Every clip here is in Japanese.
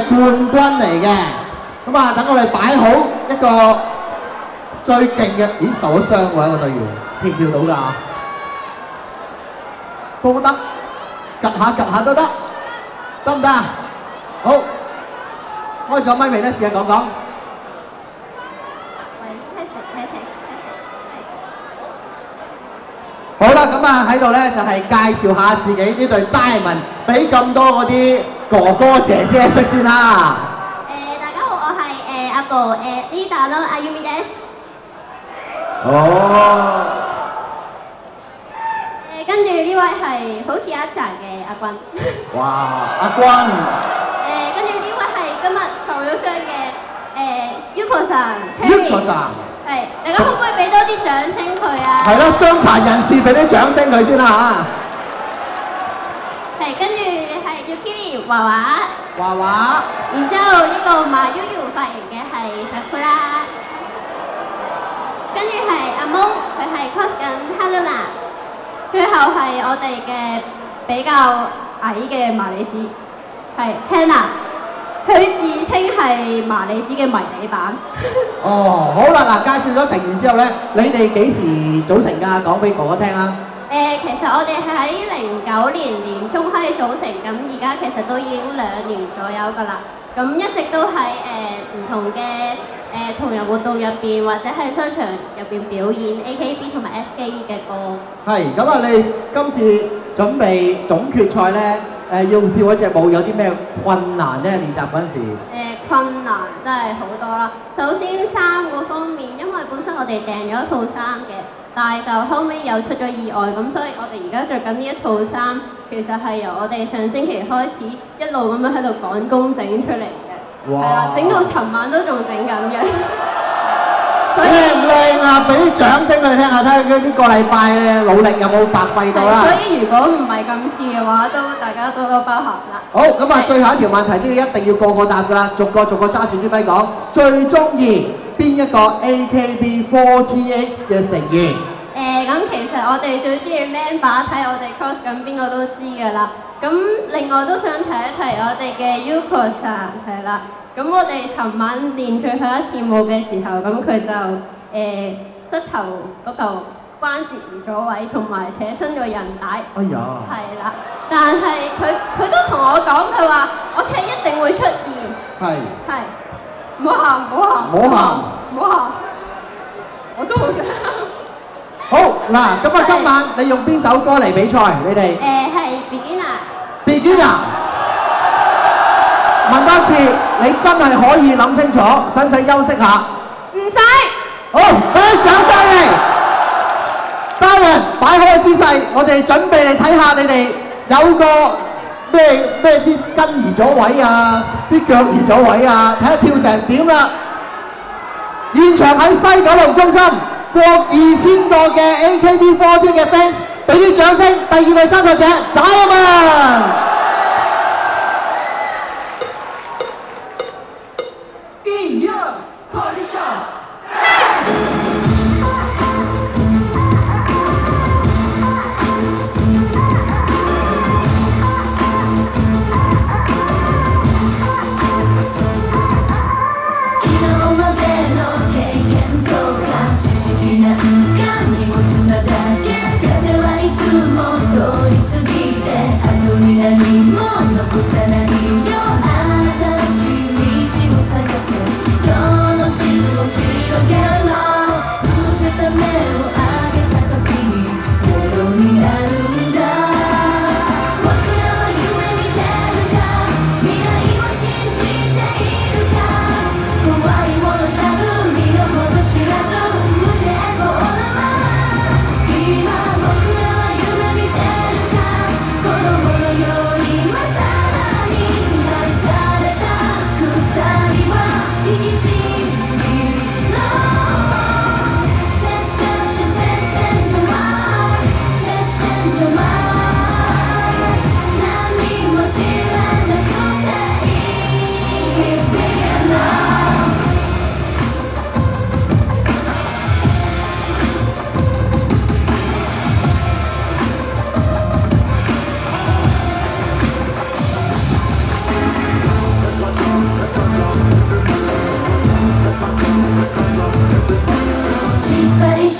冠軍嚟嘅。咁啊，等我哋擺好一個最勁嘅，咦受咗傷喎一個隊員，跳唔跳到㗎？都得，趌下都得，得唔得啊？好，開咗咪未咧？試下講講。好啦，咁啊喺度咧就係介紹下自己呢隊 Diamond， 俾咁多嗰啲哥哥姐姐識先啦。大家好，我係阿部Lida 咯，阿Yumiです。哦。跟住呢位係好似一陣嘅阿君。哇，阿君。跟住呢位係今日受咗傷嘅Yuko-san。係，大家可唔可以俾多啲掌聲佢啊？係啦，傷殘人士俾啲掌聲佢先啦嚇。係，跟住係 Yukiri 娃娃。娃娃。然之後呢個Mayuyu髮型嘅係Sakura。跟住係阿蒙，佢係 cos 緊 Haruna。最後係我哋嘅比較矮嘅麻里子，係 Hannah。佢自稱係麻里子嘅迷你版。哦，好啦，嗱，介紹咗成員之後咧，你哋幾時組成㗎？講俾哥哥聽啊！其實我哋喺09年年中開始組成，咁而家其實都已經2年左右㗎啦。咁一直都喺唔同嘅同人活動入邊，或者喺商場入邊表演 AKB 同埋 SKE 嘅歌。係，咁啊，你今次準備總決賽咧？要跳一隻舞有啲咩困難咧？練習嗰陣時，困難真係好多啦。首先衫嗰方面，因為本身我哋訂咗一套衫嘅，但係就後尾又出咗意外，咁所以我哋而家着緊呢一套衫，其實係由我哋上星期開始一路咁樣喺度趕工整出嚟嘅，係啦，整到尋晚都仲整緊嘅。靚唔靚啊？俾啲掌聲佢哋聽下，睇下佢呢個禮拜嘅努力有冇發揮到啦。所以如果唔係咁似嘅話，都大家多多包涵啦。好，咁啊，最後一條問題都要一定要個個答㗎啦，逐個揸住支咪講。最中意邊一個 AKB48 嘅成員？咁其實我哋最中意 member， 睇我哋 cross 緊邊個都知㗎啦。咁另外都想提一提我哋嘅 Yuko-san 係啦。咁我哋尋晚練最後一次舞嘅時候，咁佢就膝頭嗰嚿關節移咗位，同埋扯親個韌帶。哎呀！係啦，但係佢都同我講，佢話我劇一定會出現。係。係。唔好喊，唔好喊。唔好喊。唔好喊。我都好想喊。好嗱，咁啊，今晚你用邊首歌嚟比賽？你哋？係 Beginner。問多次，你真係可以諗清楚，使唔使休息下？唔使。好，俾啲掌聲嚟。Diamond，擺好個姿勢，我哋準備嚟睇下你哋有個咩啲筋移咗位啊，啲腳移咗位啊，睇下跳成點啦。現場喺西九龍中心，過2000個嘅 AKB48 嘅 fans， 俾啲掌聲。第二隊參賽者 Diamond。風はいつも通り過ぎて後に何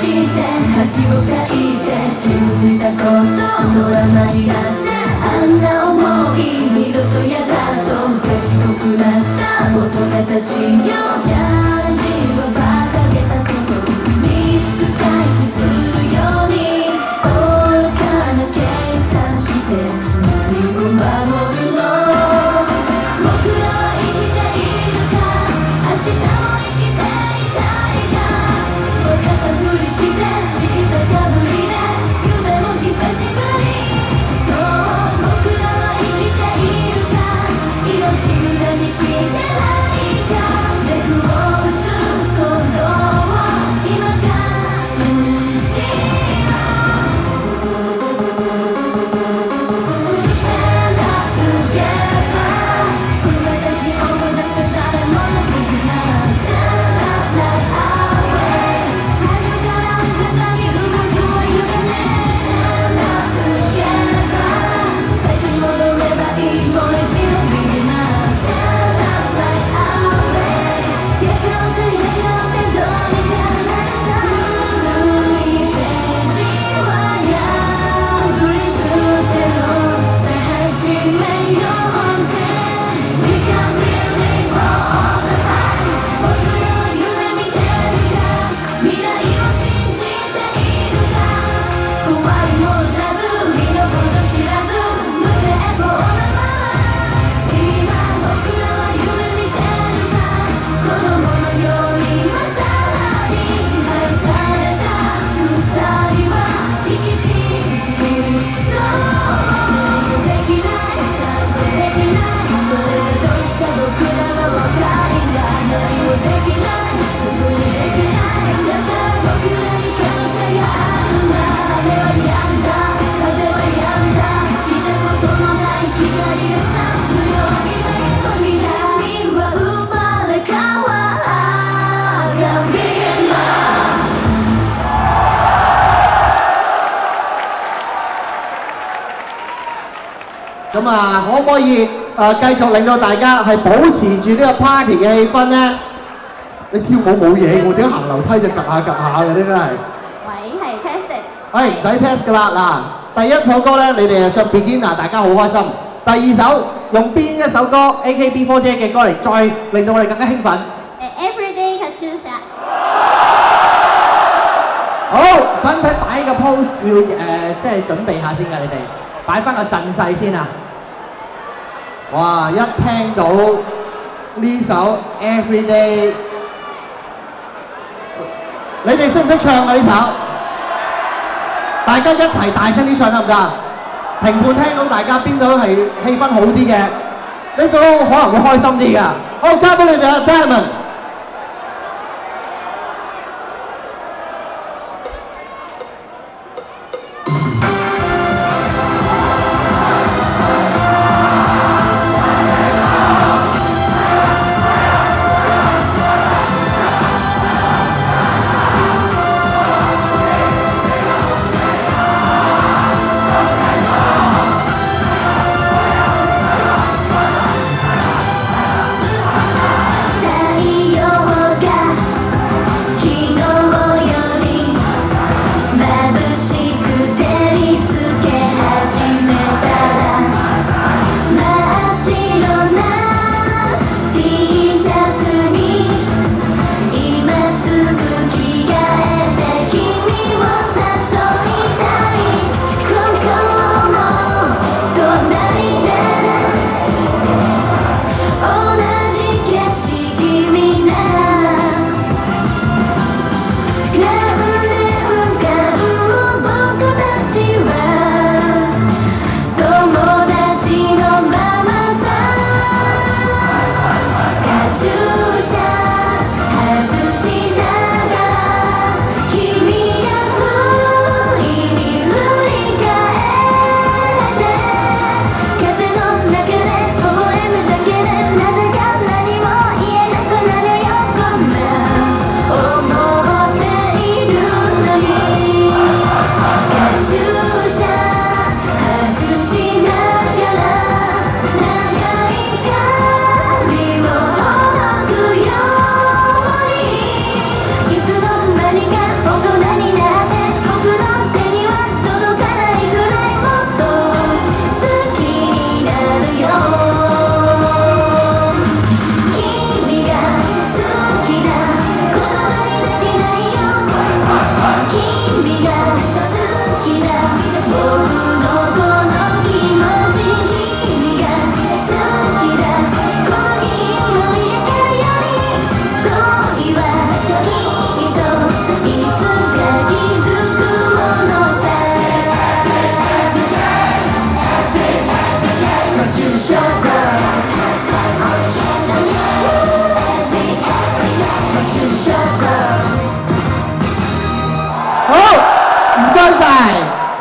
して恥をかいて傷ついたことドラマになってあんな思い二度とやだと賢くなった大人たちよジャージを馬鹿げたことリスク回避するように愚かな計算して何を守るの僕らは生きているか明日も生きていたいか分かったふりして知ったかぶりで夢も久しぶりそう僕らは生きているか命無駄にしてないか脈を打つ行動を今感じろ Stand up together 生まれた日思い出す誰もができない Stand up like our way 初めからあなたに動くを委ね Stand up together 最初に戻ればいいもう一度見れない Stand up like our way やがてどうにかなるさ古いページは破り捨てろさあ始めようぜ We can really go all the time 僕らは夢見てるか未来を信じているか怖いもの知らず身のこと知らず無抵抗なまま今僕らは夢見てるか子供のようにマサラに支配された鎖は生きちろできないちゃんとできないそれでどうして僕らは若いんだ何もできないすぐにできないだから僕らにチャンスがあるんだ雨は止んだ風は止んだ見たことのない光が差すよ今へと未来は生まれ変わったビギナー咁啊，可唔可以繼續令到大家係保持住呢個 party 嘅氣氛咧？你跳舞冇嘢喎，點解行樓梯就趌下趌下嘅咧？真係。喂，係 tested。唔使 test 噶啦，嗱，第一首歌咧，你哋就唱 Beginner，大家好開心。第二首用邊一首歌 AKB48 嘅歌嚟，再令到我哋更加興奮。Everyday Katusha。好，使唔使擺個 pose 要即係準備下先㗎？你哋擺翻個陣勢先啊！哇！一聽到呢首 Everyday， 你哋識唔識唱啊？呢首？大家一齊大聲啲唱得唔得啊？評判聽到大家邊度係氣氛好啲嘅，呢度可能會開心啲㗎。好，交俾你哋啊 ，Diamond。大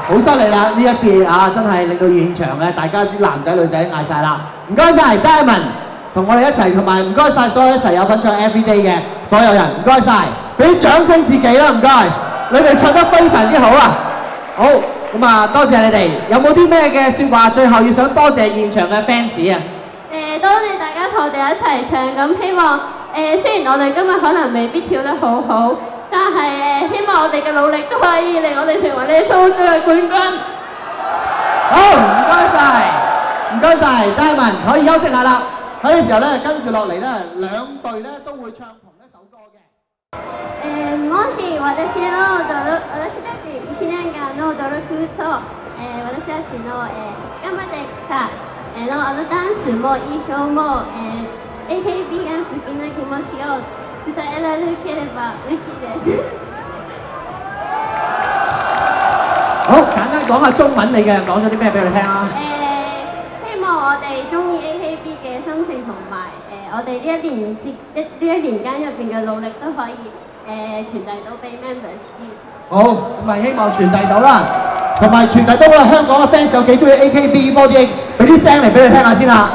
好犀利啦！呢一次啊，真係令到現場嘅大家啲男仔女仔嗌晒啦！唔該晒 Diamond 同我哋一齊，同埋唔該晒所有一齊有份唱 Everyday 嘅所有人，唔該晒，俾啲掌聲自己啦！唔該，你哋唱得非常之好啊！好，咁啊，多謝你哋。有冇啲咩嘅説話最後要想多謝現場嘅 fans 啊？多謝大家同我哋一齊唱，咁希望雖然我哋今日可能未必跳得好好，但係希望我哋嘅努力都可以令我哋成為你心目中嘅冠軍。好，唔該晒，唔該晒 Diamond 可以休息下啦。喺呢時候咧，跟住落嚟咧，兩隊咧都會唱同一首歌嘅。もし私たち1年間の努力と、私たちの、頑張ってきた、ダンスも衣装も、AKB が好きな気持ちを伝えられければ嬉しいです。好，簡單講下中文你嘅，講咗啲咩俾我哋聽啊？希望我哋中意 AKB 嘅心情同埋我哋呢一年間入邊嘅努力都可以傳遞到俾 members 知。好，咁咪希望傳遞到啦，同埋傳遞到啦香港嘅 fans 有幾中意 AKB48，俾啲聲嚟俾你聽下先啦。